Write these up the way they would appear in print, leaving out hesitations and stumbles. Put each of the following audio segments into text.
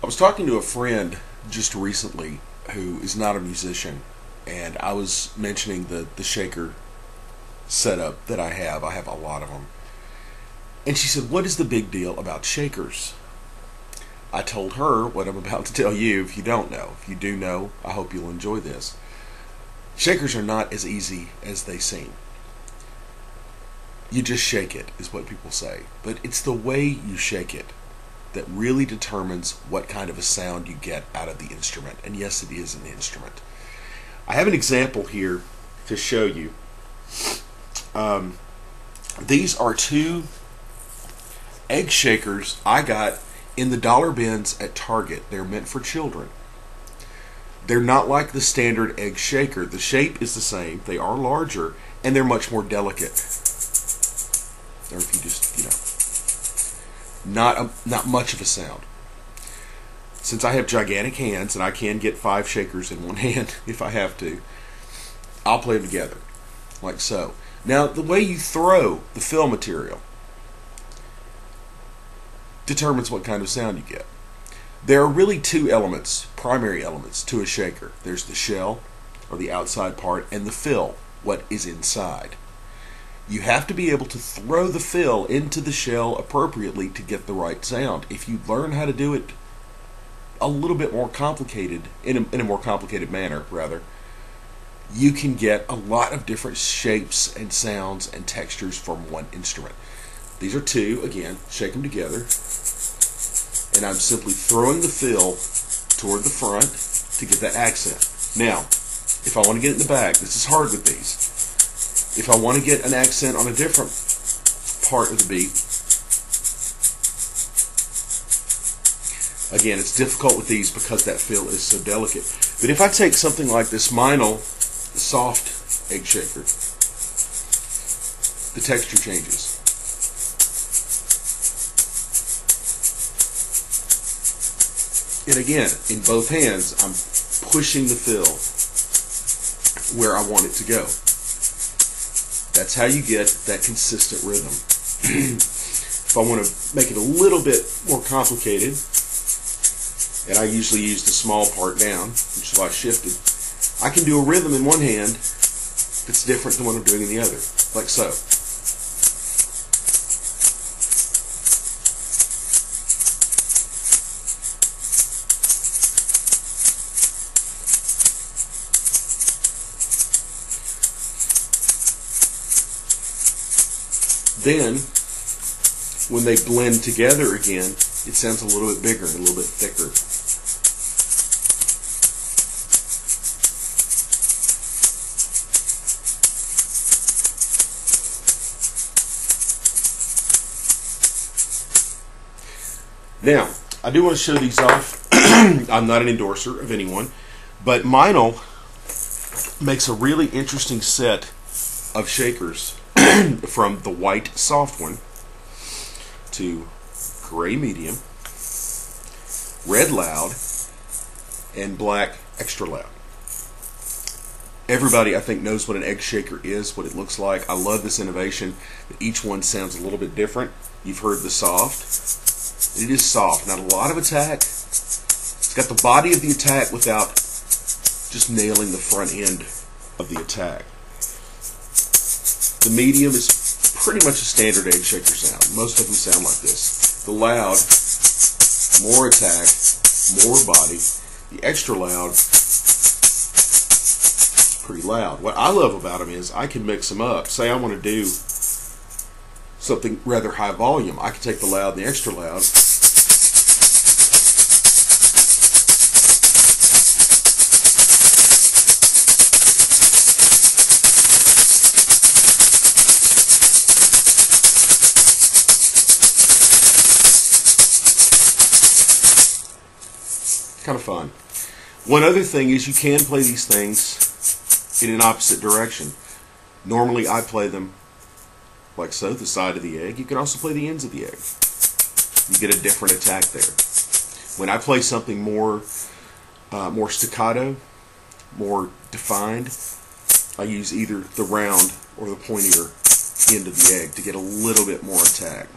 I was talking to a friend just recently who is not a musician, and I was mentioning the shaker setup that I have. I have a lot of them. And she said, "What is the big deal about shakers?" I told her what I'm about to tell you if you don't know. If you do know, I hope you'll enjoy this. Shakers are not as easy as they seem. You just shake it, is what people say. But it's the way you shake it that really determines what kind of a sound you get out of the instrument. And yes, it is an instrument. I have an example here to show you. These are two egg shakers I got in the dollar bins at Target. They're meant for children. They're not like the standard egg shaker. The shape is the same. They are larger, and they're much more delicate. Or if you just, not much of a sound. Since I have gigantic hands and I can get 5 shakers in one hand if I have to, I'll play them together, like so. Now, the way you throw the fill material determines what kind of sound you get. There are really two elements, primary elements, to a shaker. There's the shell, or the outside part, and the fill, what is inside. You have to be able to throw the fill into the shell appropriately to get the right sound. If you learn how to do it a little bit more complicated, in a more complicated manner, rather, you can get a lot of different shapes and sounds and textures from one instrument. These are two, again, shake them together, and I'm simply throwing the fill toward the front to get that accent. Now, if I want to get it in the back, this is hard with these. If I want to get an accent on a different part of the beat, again, it's difficult with these because that fill is so delicate. But if I take something like this Meinl soft egg shaker, the texture changes. And again, in both hands, I'm pushing the fill where I want it to go. That's how you get that consistent rhythm. If I want to make it a little bit more complicated, and I usually use the small part down, which is why I shifted, I can do a rhythm in one hand that's different than what I'm doing in the other, like so. Then, when they blend together again, it sounds a little bit bigger and a little bit thicker. Now, I do want to show these off. I'm not an endorser of anyone, but Meinl makes a really interesting set of shakers from the white soft one to gray medium, red loud, and black extra loud. Everybody, I think, knows what an egg shaker is, what it looks like. I love this innovation that each one sounds a little bit different. You've heard the soft. It is soft, not a lot of attack. It's got the body of the attack without just nailing the front end of the attack. The medium is pretty much a standard egg shaker sound. Most of them sound like this. The loud, more attack, more body. The extra loud, pretty loud. What I love about them is I can mix them up. Say I want to do something rather high volume. I can take the loud and the extra loud, kind of fun. One other thing is you can play these things in an opposite direction. Normally I play them like so, the side of the egg. You can also play the ends of the egg. You get a different attack there. When I play something more staccato, more defined, I use either the round or the pointier end of the egg to get a little bit more attack.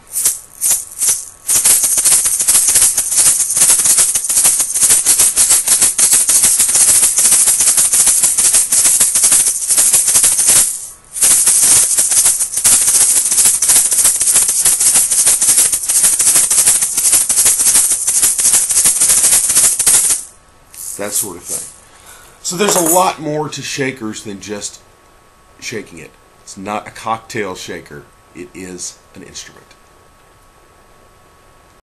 that sort of thing. So there's a lot more to shakers than just shaking it. It's not a cocktail shaker. It is an instrument.